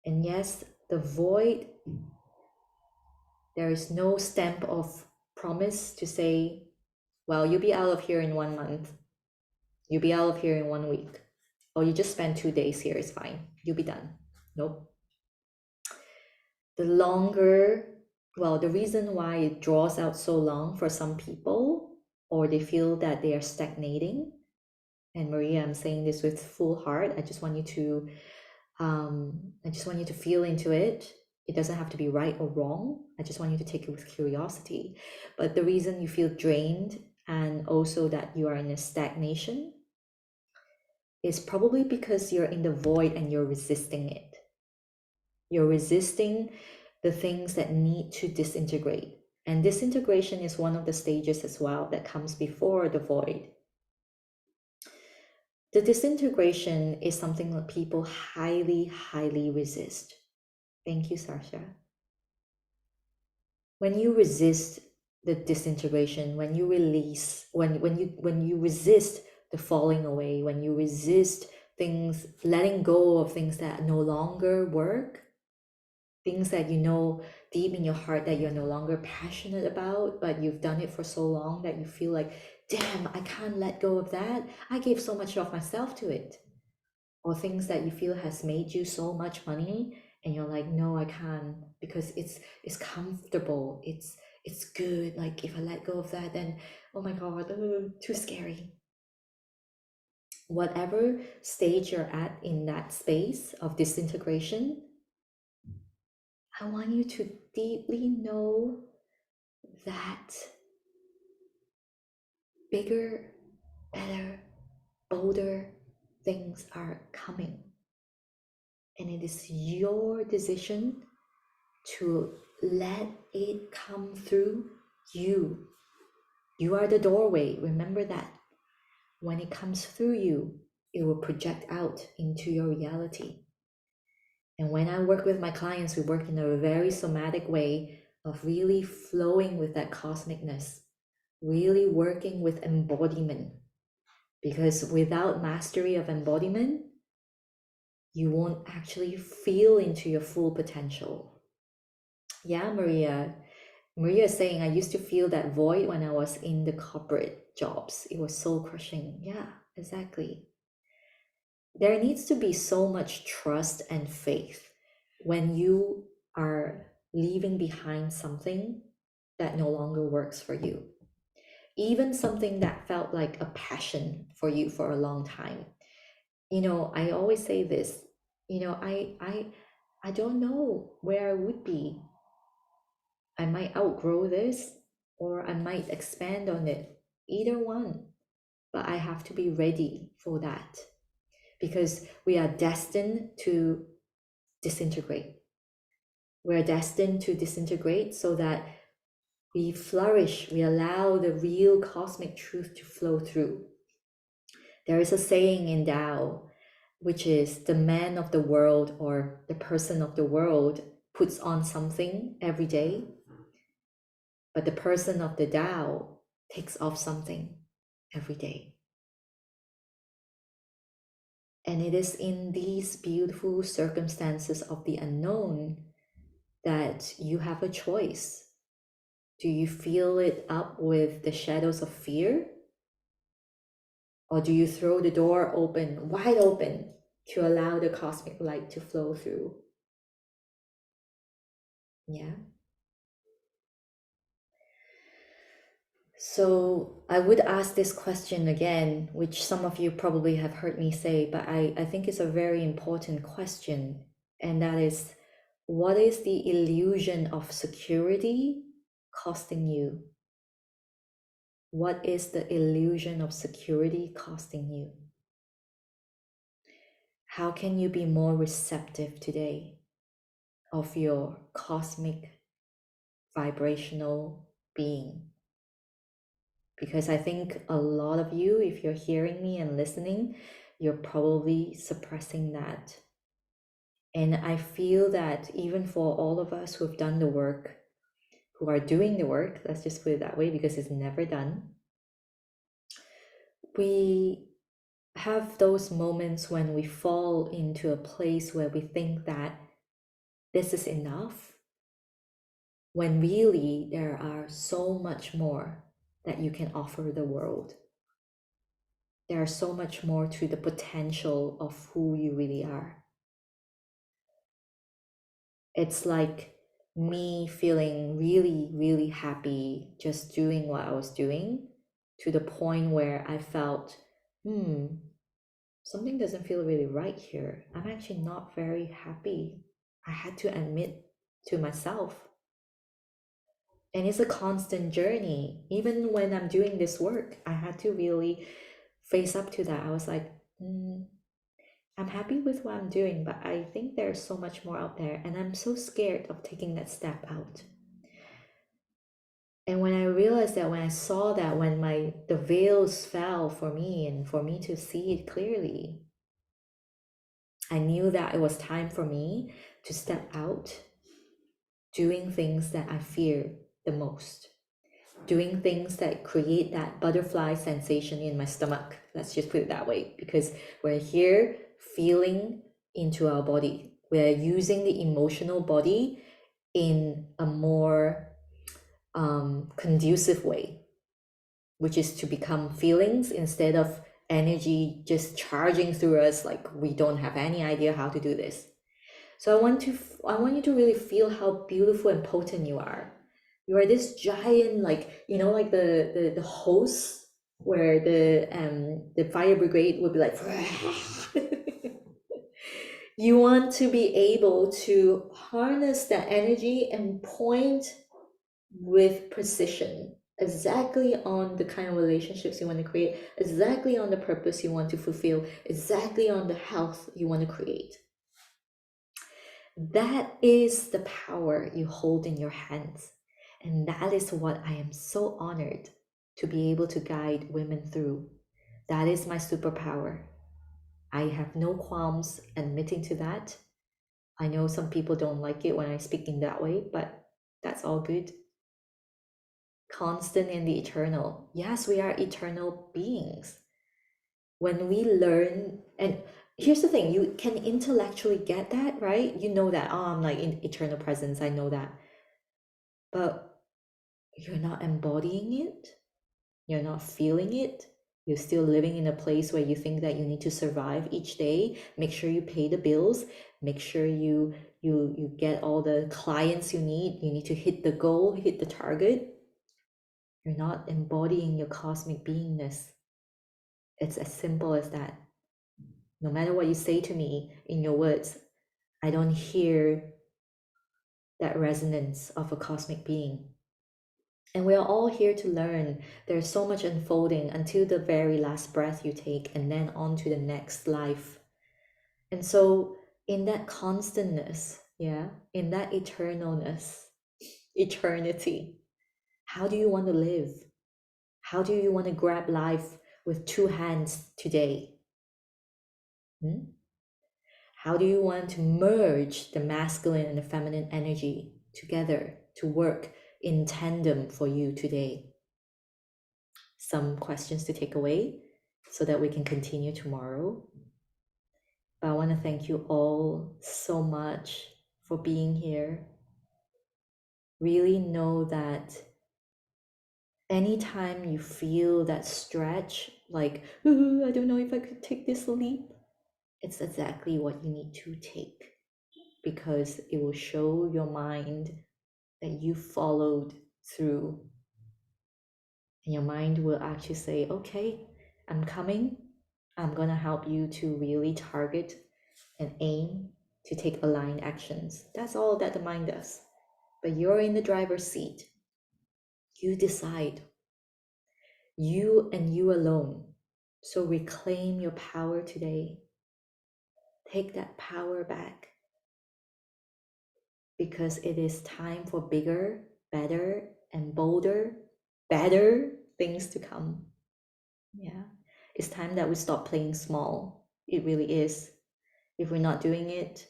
And yes, the void, there is no stamp of promise to say, well, you'll be out of here in 1 month. You'll be out of here in 1 week. Or you just spend 2 days here, it's fine. You'll be done. Nope. The reason why it draws out so long for some people, or they feel that they are stagnating, and Maria, I'm saying this with full heart. I just want you to feel into it. It doesn't have to be right or wrong. I just want you to take it with curiosity. But the reason you feel drained, and also that you are in a stagnation, is probably because you're in the void and you're resisting it. You're resisting the things that need to disintegrate. And disintegration is one of the stages as well that comes before the void. The disintegration is something that people highly, highly resist. Thank you, Sarsha. When you resist the disintegration, when you release, when you resist the falling away, when you resist things, letting go of things that no longer work, things that you know deep in your heart that you're no longer passionate about, but you've done it for so long that you feel like, damn, I can't let go of that. I gave so much of myself to it. Or things that you feel has made you so much money, and you're like, no, I can't, because it's comfortable, it's good. Like, if I let go of that, then oh my god, too scary. Whatever stage you're at in that space of disintegration, I want you to deeply know that bigger, better, bolder things are coming. And it is your decision to let it come through you. You are the doorway. Remember that. When it comes through you, it will project out into your reality. And when I work with my clients, we work in a very somatic way of really flowing with that cosmicness, really working with embodiment, because without mastery of embodiment, you won't actually feel into your full potential. Yeah, Maria. Maria is saying, I used to feel that void when I was in the corporate jobs. It was soul crushing. Yeah, exactly. There needs to be so much trust and faith when you are leaving behind something that no longer works for you. Even something that felt like a passion for you for a long time. You know, I always say this, you know, I don't know where I would be. I might outgrow this or I might expand on it. Either one. But I have to be ready for that, because we are destined to disintegrate. We're destined to disintegrate so that we flourish, we allow the real cosmic truth to flow through. There is a saying in Tao, which is the man of the world or the person of the world puts on something every day, but the person of the Tao takes off something every day. And it is in these beautiful circumstances of the unknown that you have a choice. Do you fill it up with the shadows of fear? Or do you throw the door open, wide open, to allow the cosmic light to flow through? Yeah. So I would ask this question again, which some of you probably have heard me say, but I think it's a very important question. And that is, what is the illusion of security costing you? What is the illusion of security costing you? How can you be more receptive today of your cosmic vibrational being? Because I think a lot of you, if you're hearing me and listening, you're probably suppressing that. And I feel that even for all of us who have done the work, who are doing the work, let's just put it that way, because it's never done, we have those moments when we fall into a place where we think that this is enough, when really there are so much more that you can offer the world. There's so much more to the potential of who you really are. It's like me feeling really, really happy just doing what I was doing, to the point where I felt, something doesn't feel really right here. I'm actually not very happy. I had to admit to myself. And it's a constant journey. Even when I'm doing this work, I had to really face up to that. I was like, I'm happy with what I'm doing, but I think there's so much more out there, and I'm so scared of taking that step out. And when I realized that, when I saw that, when the veils fell for me and for me to see it clearly, I knew that it was time for me to step out, doing things that I fear the most, doing things that create that butterfly sensation in my stomach. Let's just put it that way, because we're here feeling into our body. We're using the emotional body in a more conducive way, which is to become feelings instead of energy just charging through us like we don't have any idea how to do this. So I want you to really feel how beautiful and potent you are. You are this giant, like, you know, like the hose where the fire brigade would be like. You want to be able to harness that energy and point with precision exactly on the kind of relationships you want to create, exactly on the purpose you want to fulfill, exactly on the health you want to create. That is the power you hold in your hands. And that is what I am so honored to be able to guide women through. That is my superpower. I have no qualms admitting to that. I know some people don't like it when I speak in that way, but that's all good. constant in the eternal. Yes, we are eternal beings. When we learn, and here's the thing, you can intellectually get that, right? You know that, oh, I'm like in eternal presence, I know that. But you're not embodying it, you're not feeling it. You're still living in a place where you think that you need to survive each day, make sure you pay the bills, make sure you get all the clients you need to hit the goal, hit the target. You're not embodying your cosmic beingness. It's as simple as that. No matter what you say to me in your words, I don't hear that resonance of a cosmic being. And we are all here to learn. There's so much unfolding until the very last breath you take, and then on to the next life. And so, in that constantness, yeah, in that eternalness, eternity, how do you want to live? How do you want to grab life with two hands today? How do you want to merge the masculine and the feminine energy together to work in tandem for you today? Some questions to take away so that we can continue tomorrow. But I want to thank you all so much for being here. Really know that anytime you feel that stretch, like, I don't know if I could take this leap, it's exactly what you need to take, because it will show your mind that you followed through. And your mind will actually say, okay, I'm coming. I'm going to help you to really target and aim to take aligned actions. That's all that the mind does. But you're in the driver's seat. You decide. You and you alone. So reclaim your power today. Take that power back. Because it is time for bigger, better, and bolder, better things to come. Yeah. It's time that we stop playing small. It really is. If we're not doing it,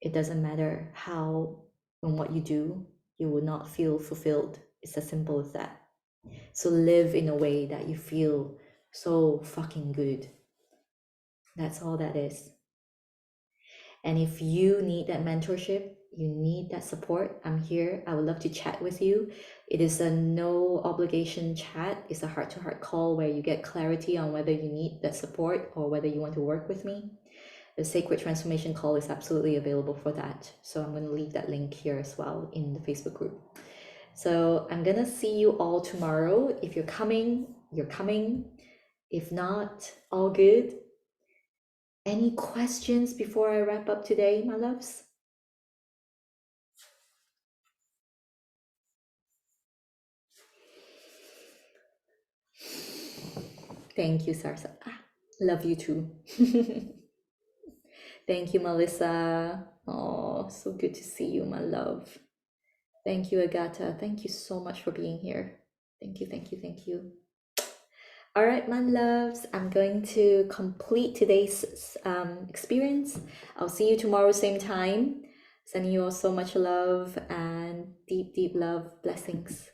it doesn't matter how and what you do, you will not feel fulfilled. It's as simple as that. So live in a way that you feel so fucking good. That's all that is. And if you need that mentorship, you need that support, I'm here. I would love to chat with you. It is a no obligation chat. It's a heart-to-heart call where you get clarity on whether you need that support or whether you want to work with me. The Sacred Transformation call is absolutely available for that. So I'm going to leave that link here as well in the Facebook group. So I'm going to see you all tomorrow. If you're coming, you're coming. If not, all good. Any questions before I wrap up today, my loves? Thank you, Sarsa. Love you too. Thank you, Melissa. Oh, so good to see you, my love. Thank you, Agata. Thank you so much for being here. Thank you, thank you, thank you. All right, my loves, I'm going to complete today's experience. I'll see you tomorrow, same time. Sending you all so much love and deep, deep love. Blessings.